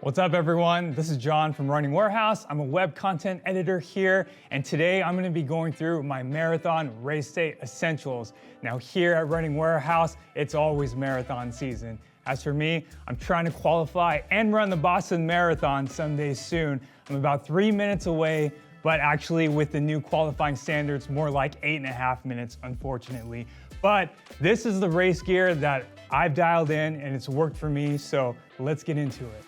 What's up everyone? This is John from Running Warehouse. I'm a web content editor here, and today I'm gonna be going through my marathon race day essentials. Now here at Running Warehouse, it's always marathon season. As for me, I'm trying to qualify and run the Boston Marathon someday soon. I'm about 3 minutes away, but actually with the new qualifying standards, more like 8.5 minutes, unfortunately. But this is the race gear that I've dialed in and it's worked for me, so let's get into it.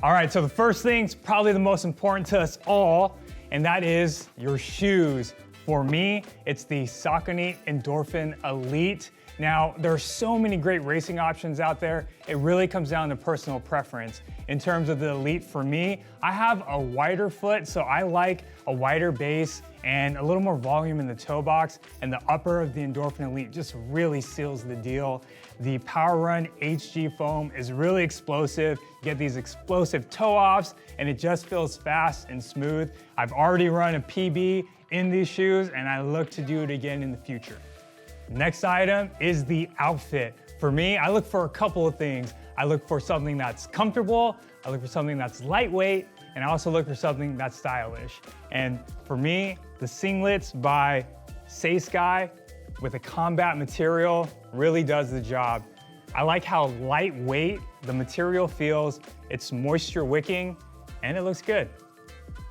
All right, so the first thing's probably the most important to us all, and that is your shoes. For me, it's the Saucony Endorphin Elite. Now, there are so many great racing options out there. It really comes down to personal preference. In terms of the Elite, for me, I have a wider foot, so I like a wider base and a little more volume in the toe box, and the upper of the Endorphin Elite just really seals the deal. The Power Run HG foam is really explosive. You get these explosive toe offs, and it just feels fast and smooth. I've already run a PB in these shoes, and I look to do it again in the future. Next item is the outfit. For me, I look for a couple of things. I look for something that's comfortable, I look for something that's lightweight, and I also look for something that's stylish. And for me, the Singlets by Saysky with a combat material really does the job. I like how lightweight the material feels, it's moisture wicking, and it looks good.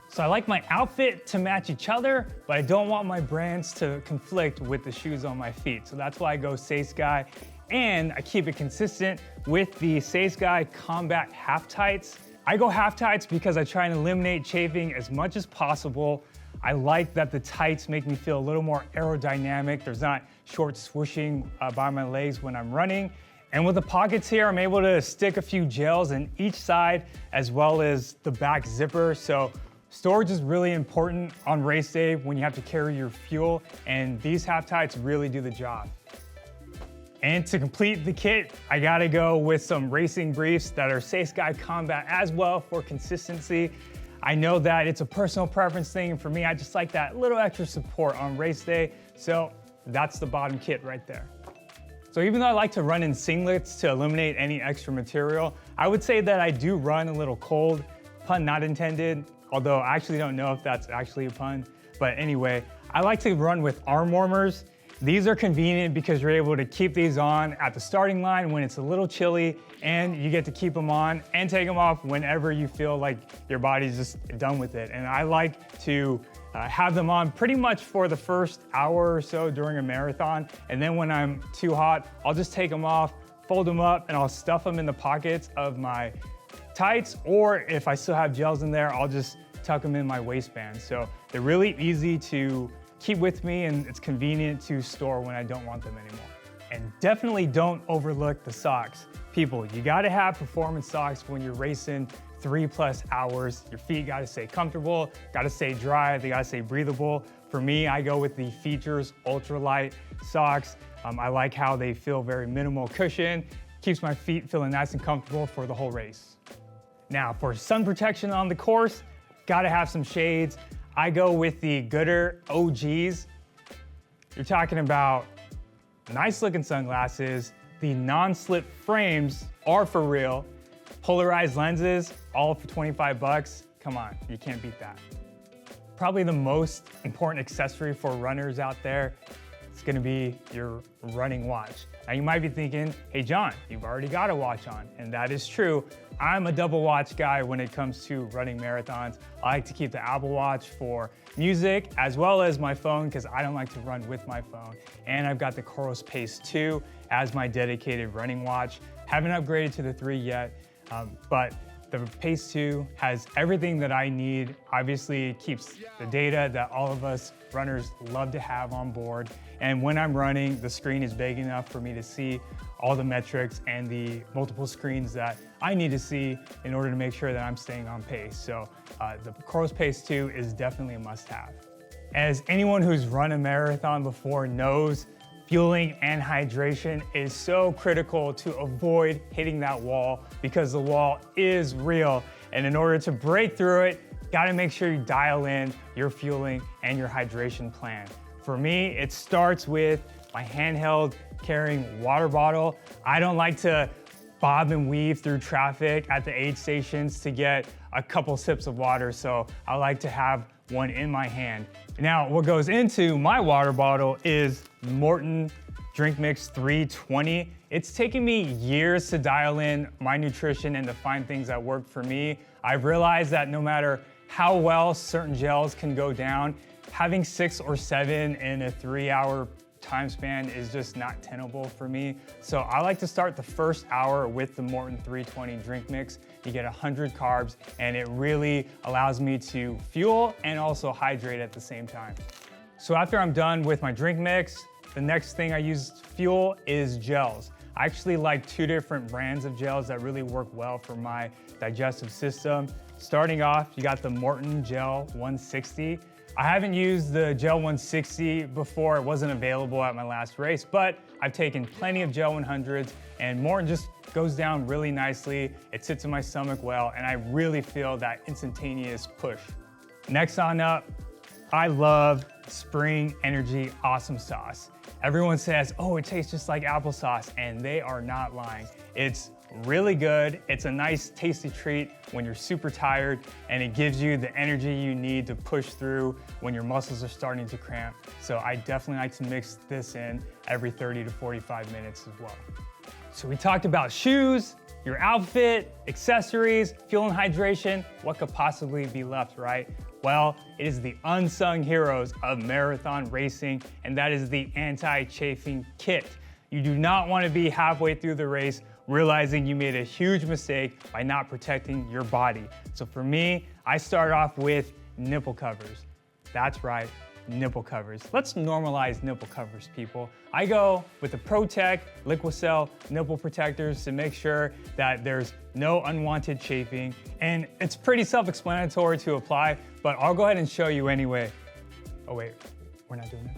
So I like my outfit to match each other, but I don't want my brands to conflict with the shoes on my feet. So that's why I go Saysky, and I keep it consistent with the Saysky Combat Half Tights. I go half tights because I try and eliminate chafing as much as possible. I like that the tights make me feel a little more aerodynamic. There's not short swooshing by my legs when I'm running. And with the pockets here, I'm able to stick a few gels in each side as well as the back zipper. So storage is really important on race day when you have to carry your fuel, and these half tights really do the job. And to complete the kit, I gotta go with some racing briefs that are Saysky Combat as well for consistency. I know that it's a personal preference thing, and for me, I just like that little extra support on race day, so that's the bottom kit right there. So even though I like to run in singlets to eliminate any extra material, I would say that I do run a little cold, pun not intended, although I actually don't know if that's actually a pun. But anyway, I like to run with arm warmers. These are convenient because you're able to keep these on at the starting line when it's a little chilly, and you get to keep them on and take them off whenever you feel like your body's just done with it. And I like to have them on pretty much for the first hour or so during a marathon. And then when I'm too hot, I'll just take them off, fold them up, and I'll stuff them in the pockets of my tights, or if I still have gels in there, I'll just tuck them in my waistband. So they're really easy to keep with me, and it's convenient to store when I don't want them anymore. And definitely don't overlook the socks. People, you gotta have performance socks when you're racing 3+ hours. Your feet gotta stay comfortable, gotta stay dry, they gotta stay breathable. For me, I go with the Feetures ultralight socks. I like how they feel very minimal cushion, keeps my feet feeling nice and comfortable for the whole race. Now, for sun protection on the course, gotta have some shades. I go with the goodr OGs. You're talking about nice looking sunglasses. The non-slip frames are for real. Polarized lenses, all for 25 bucks. Come on, you can't beat that. Probably the most important accessory for runners out there, it's gonna be your running watch. Now you might be thinking, hey John, you've already got a watch on, and that is true. I'm a double watch guy when it comes to running marathons. I like to keep the Apple Watch for music as well as my phone because I don't like to run with my phone. And I've got the Coros Pace 2 as my dedicated running watch. Haven't upgraded to the 3 yet, but the Pace 2 has everything that I need. Obviously, it keeps the data that all of us runners love to have on board. And when I'm running, the screen is big enough for me to see all the metrics and the multiple screens that I need to see in order to make sure that I'm staying on pace. So the Coros Pace 2 is definitely a must-have. As anyone who's run a marathon before knows, fueling and hydration is so critical to avoid hitting that wall because the wall is real. And in order to break through it, gotta make sure you dial in your fueling and your hydration plan. For me, it starts with my handheld carrying water bottle. I don't like to bob and weave through traffic at the aid stations to get a couple sips of water, so I like to have one in my hand. Now, what goes into my water bottle is Maurten Drink Mix 320. It's taken me years to dial in my nutrition and to find things that work for me. I've realized that no matter how well certain gels can go down, having 6 or 7 in a 3-hour time span is just not tenable for me. So I like to start the first hour with the Maurten 320 drink mix. You get 100 carbs and it really allows me to fuel and also hydrate at the same time. So after I'm done with my drink mix, the next thing I use to fuel is gels. I actually like 2 different brands of gels that really work well for my digestive system. Starting off, you got the Maurten Gel 160. I haven't used the Gel 160 before. It wasn't available at my last race, but I've taken plenty of Gel 100s and Maurten just goes down really nicely. It sits in my stomach well, and I really feel that instantaneous push. Next on up, I love Spring Energy Awesome Sauce. Everyone says, oh, it tastes just like applesauce, and they are not lying. It's really good. It's a nice, tasty treat when you're super tired, and it gives you the energy you need to push through when your muscles are starting to cramp. So I definitely like to mix this in every 30 to 45 minutes as well. So we talked about shoes, your outfit, accessories, fuel and hydration. What could possibly be left, right? Well, it is the unsung heroes of marathon racing, and that is the anti-chafing kit. You do not want to be halfway through the race realizing you made a huge mistake by not protecting your body. So for me, I start off with nipple covers. That's right, nipple covers. Let's normalize nipple covers, people. I go with the ProTech Liquicell nipple protectors to make sure that there's no unwanted chafing, and it's pretty self-explanatory to apply, but I'll go ahead and show you anyway. Oh wait, we're not doing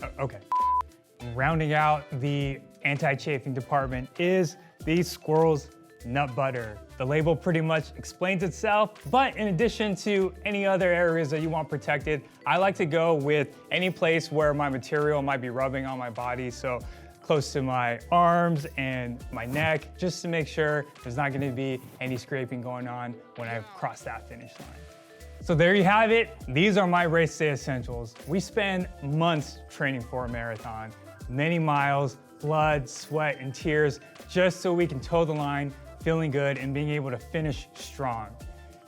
that? Okay. Rounding out the anti-chafing department is the Squirrels nut butter. The label pretty much explains itself, but in addition to any other areas that you want protected, I like to go with any place where my material might be rubbing on my body, so close to my arms and my neck, just to make sure there's not gonna be any scraping going on when I've crossed that finish line. So there you have it. These are my race day essentials. We spend months training for a marathon, many miles, blood, sweat, and tears, just so we can toe the line, feeling good and being able to finish strong.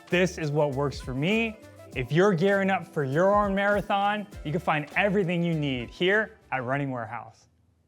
This is what works for me. If you're gearing up for your own marathon, you can find everything you need here at Running Warehouse.